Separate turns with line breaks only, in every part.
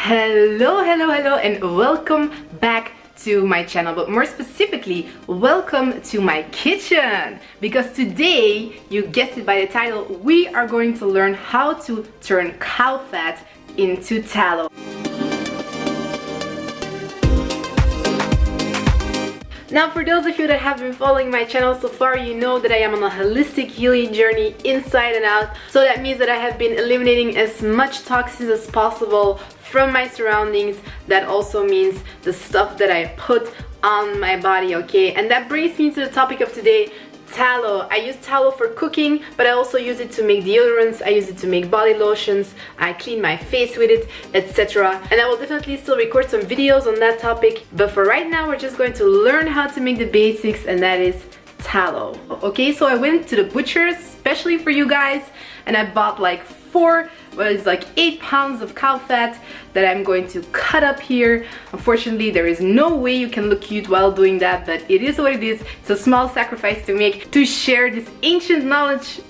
Hello, and welcome back to my channel, but more specifically, welcome to my kitchen, because today, you guessed it by the title, we are going to learn how to turn cow fat into tallow. Now, for those of you that have been following my channel so far, you know that I am on a holistic healing journey inside and out. So that means that I have been eliminating as much toxins as possible from my surroundings. That also means the stuff that I put on my body, okay? And that brings me to the topic of today, tallow. I use tallow for cooking, but I also use it to make deodorants, I use it to make body lotions, I clean my face with it, etc. And I will definitely still record some videos on that topic, but for right now we're just going to learn how to make the basics, and that is tallow. Okay, so I went to the butcher's especially for you guys, and I bought like 8 pounds of cow fat that I'm going to cut up here. Unfortunately, there is no way you can look cute while doing that, but it is what it is. It's a small sacrifice to make to share this ancient knowledge,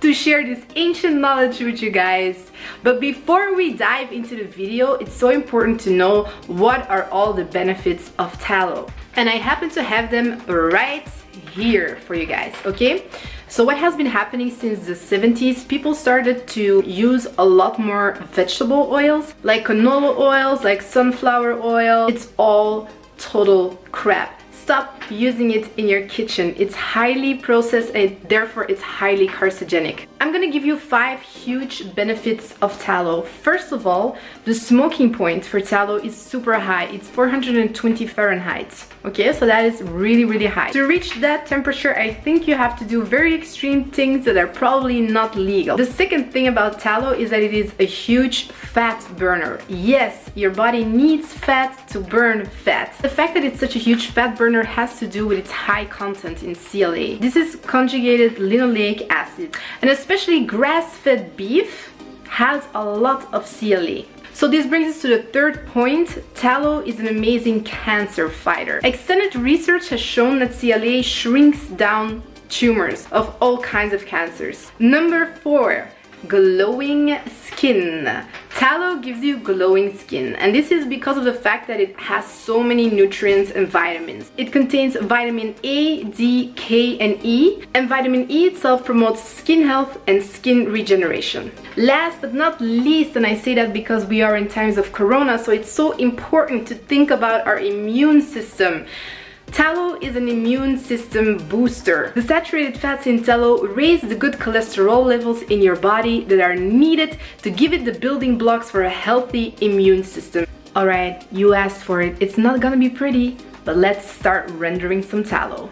to share this ancient knowledge with you guys. But before we dive into the video, it's so important to know what are all the benefits of tallow. And I happen to have them right here for you guys, okay? So what has been happening since the 70s, people started to use a lot more vegetable oils, like canola oils, like sunflower oil. It's all total crap. Stop using it in your kitchen. It's highly processed and therefore it's highly carcinogenic. I'm gonna give you 5 huge benefits of tallow. First of all, the smoking point for tallow is super high. It's 420 Fahrenheit. Okay, so that is really high. To reach that temperature, I think you have to do very extreme things that are probably not legal. The second thing about tallow is that it is a huge fat burner. Yes, your body needs fat to burn fat. The fact that it's such a huge fat burner has to do with its high content in CLA. This is conjugated linoleic acid, and especially grass-fed beef has a lot of CLA. So this brings us to the third point. Tallow is an amazing cancer fighter. Extended research has shown that CLA shrinks down tumors of all kinds of cancers. Number 4, glowing skin. Tallow gives you glowing skin, and this is because of the fact that it has so many nutrients and vitamins. It contains vitamin A, D, K, and E, and vitamin E itself promotes skin health and skin regeneration. Last but not least, and I say that because we are in times of corona, so it's so important to think about our immune system. Tallow is an immune system booster. The saturated fats in tallow raise the good cholesterol levels in your body that are needed to give it the building blocks for a healthy immune system. Alright, you asked for it. It's not gonna be pretty, but let's start rendering some tallow.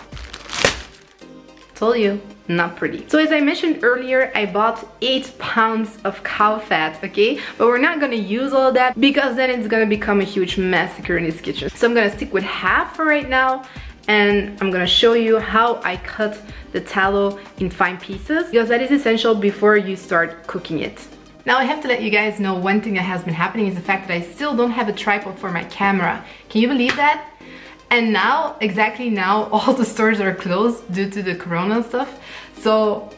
Told you, not pretty. So as I mentioned earlier, I bought 8 pounds of cow fat, okay? But we're not gonna use all of that because then it's gonna become a huge massacre in this kitchen. So I'm gonna stick with half for right now, and I'm gonna show you how I cut the tallow in fine pieces, because that is essential before you start cooking it. Now I have to let you guys know one thing that has been happening is the fact that I still don't have a tripod for my camera. Can you believe that? And now, exactly now, all the stores are closed due to the corona stuff. So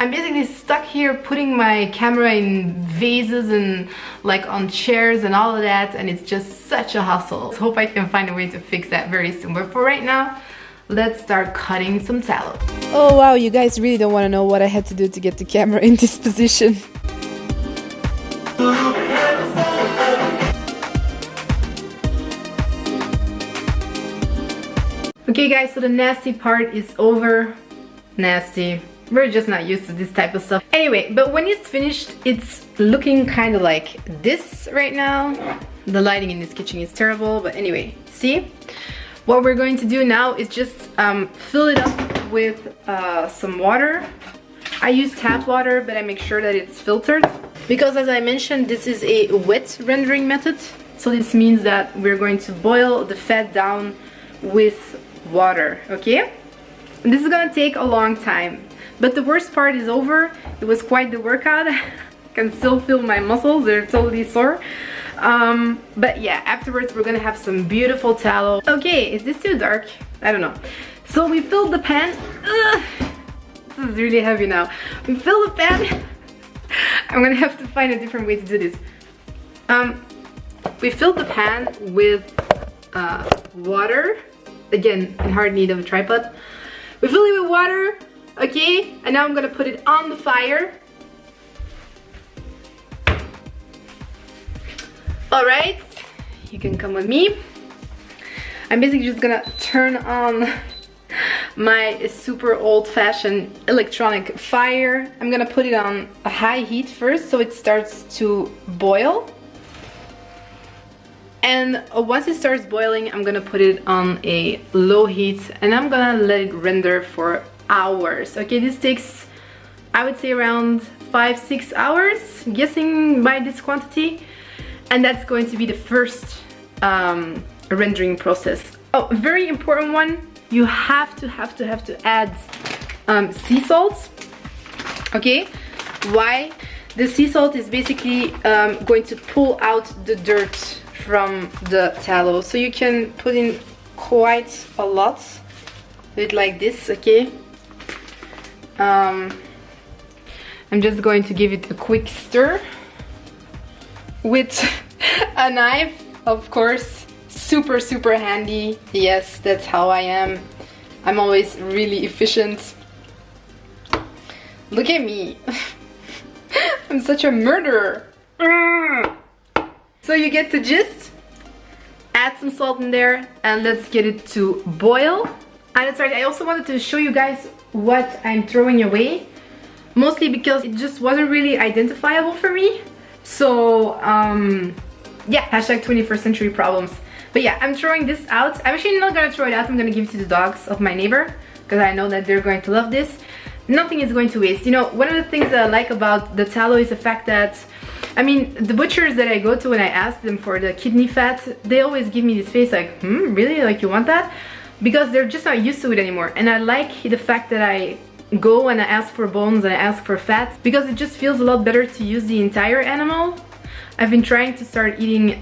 I'm basically stuck here putting my camera in vases and like on chairs and all of that, and it's just such a hassle. So hope I can find a way to fix that very soon. But for right now, let's start cutting some tallow.
Oh wow, you guys really don't want to know what I had to do to get the camera in this position.
Okay guys, so the nasty part is over. Nasty. We're just not used to this type of stuff. Anyway, but when it's finished, it's looking kind of like this right now. The lighting in this kitchen is terrible, but anyway, see? What we're going to do now is just fill it up with some water. I use tap water, but I make sure that it's filtered. Because as I mentioned, this is a wet rendering method. So this means that we're going to boil the fat down with water, okay? This is gonna take a long time, but the worst part is over. It was quite the workout. I can still feel my muscles, they're totally sore. But yeah, afterwards we're gonna have some beautiful tallow. Okay, is this too dark? I don't know. So we filled the pan. Ugh, this is really heavy now. We filled the pan. I'm gonna have to find a different way to do this. We filled the pan with water. Again, in hard need of a tripod. We fill it with water, okay? And now I'm gonna put it on the fire. All right, you can come with me. I'm basically just gonna turn on my super old-fashioned electronic fire. I'm gonna put it on a high heat first so it starts to boil. And once it starts boiling, I'm gonna put it on a low heat and I'm gonna let it render for hours. Okay, this takes, I would say, around 5-6 hours, guessing by this quantity. And that's going to be the first rendering process. Oh, very important one, you have to add sea salt. Okay, why? The sea salt is basically going to pull out the dirt from the tallow, so you can put in quite a lot. Do it like this, okay? I'm just going to give it a quick stir with a knife, of course. Super handy. Yes, that's how I am. I'm always really efficient. Look at me. I'm such a murderer. So you get the gist. Add some salt in there and let's get it to boil. And that's right, I also wanted to show you guys what I'm throwing away. Mostly because it just wasn't really identifiable for me. So, yeah, hashtag 21st century problems. But yeah, I'm throwing this out. I'm actually not gonna throw it out, I'm gonna give it to the dogs of my neighbor, because I know that they're going to love this. Nothing is going to waste. You know, one of the things that I like about the tallow is the fact that, I mean, the butchers that I go to when I ask them for the kidney fat, they always give me this face like, really? Like, you want that? Because they're just not used to it anymore. And I like the fact that I go and I ask for bones and I ask for fat, because it just feels a lot better to use the entire animal. I've been trying to start eating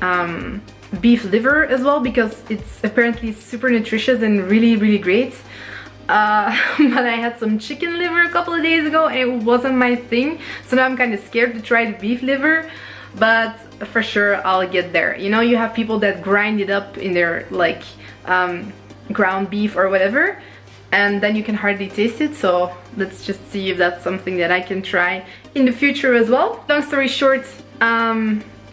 beef liver as well, because it's apparently super nutritious and really great. But I had some chicken liver a couple of days ago and it wasn't my thing, so now I'm kind of scared to try the beef liver, but for sure I'll get there. You know, you have people that grind it up in their like ground beef or whatever, and then you can hardly taste it, so let's just see if that's something that I can try in the future as well. Long story short,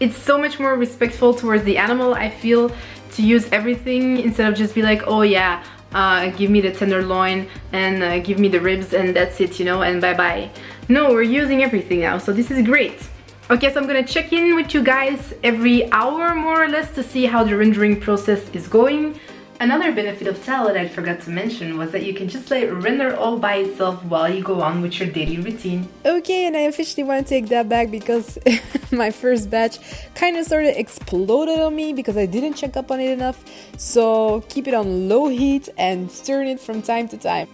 it's so much more respectful towards the animal, I feel, to use everything instead of just be like, oh yeah, give me the tenderloin and give me the ribs and that's it, you know, and bye bye. No, we're using everything now, so this is great. Okay, so I'm gonna check in with you guys every hour more or less to see how the rendering process is going. Another benefit of tallow that I forgot to mention was that you can just let it render all by itself while you go on with your daily routine.
Okay, and I officially want to take that back because my first batch kind of sort of exploded on me because I didn't check up on it enough. So keep it on low heat and stir it from time to time.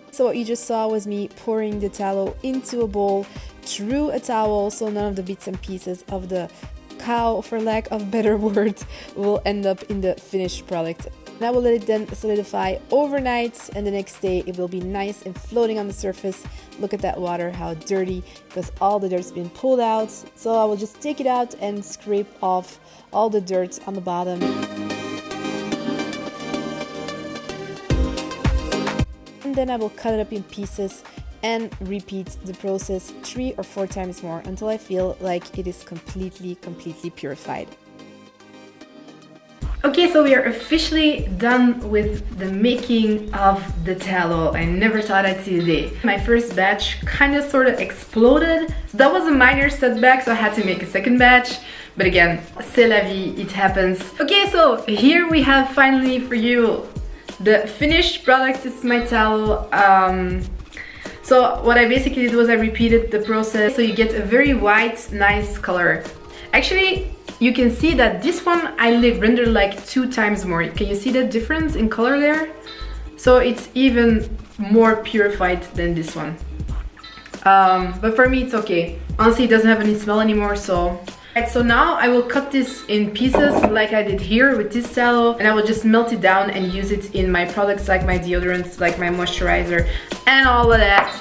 So what you just saw was me pouring the tallow into a bowl through a towel, so none of the bits and pieces of the cow, for lack of better words, will end up in the finished product. And I will let it then solidify overnight, and the next day it will be nice and floating on the surface. Look at that water, how dirty, because all the dirt's been pulled out. So I will just take it out and scrape off all the dirt on the bottom. And then I will cut it up in pieces and repeat the process 3 or 4 times more until I feel like it is completely purified.
Okay, so we are officially done with the making of the tallow. I never thought I'd see the day. My first batch kind of sort of exploded. So that was a minor setback, so I had to make a second batch. But again, c'est la vie, it happens. Okay, so here we have finally for you the finished product. This is my tallow. So what I basically did was I repeated the process, so you get a very white, nice color. Actually, you can see that this one I rendered like 2 times more. Can you see the difference in color there? So it's even more purified than this one. But for me it's okay. Honestly, it doesn't have any smell anymore, so... Right, so now I will cut this in pieces like I did here with this tallow, and I will just melt it down and use it in my products like my deodorants, like my moisturizer and all of that.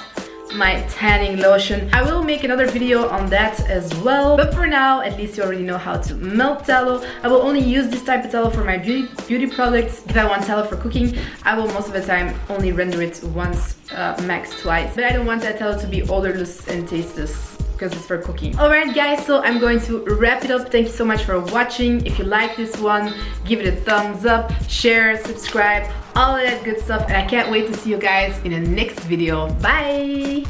my tanning lotion. I will make another video on that as well, but for now, at least you already know how to melt tallow. I will only use this type of tallow for my beauty products. If I want tallow for cooking, I will most of the time only render it once, max twice. But I don't want that tallow to be odorless and tasteless, because it's for cooking. Alright guys, so I'm going to wrap it up. Thank you so much for watching. If you like this one, give it a thumbs up, share, subscribe, all of that good stuff, and I can't wait to see you guys in the next video. Bye!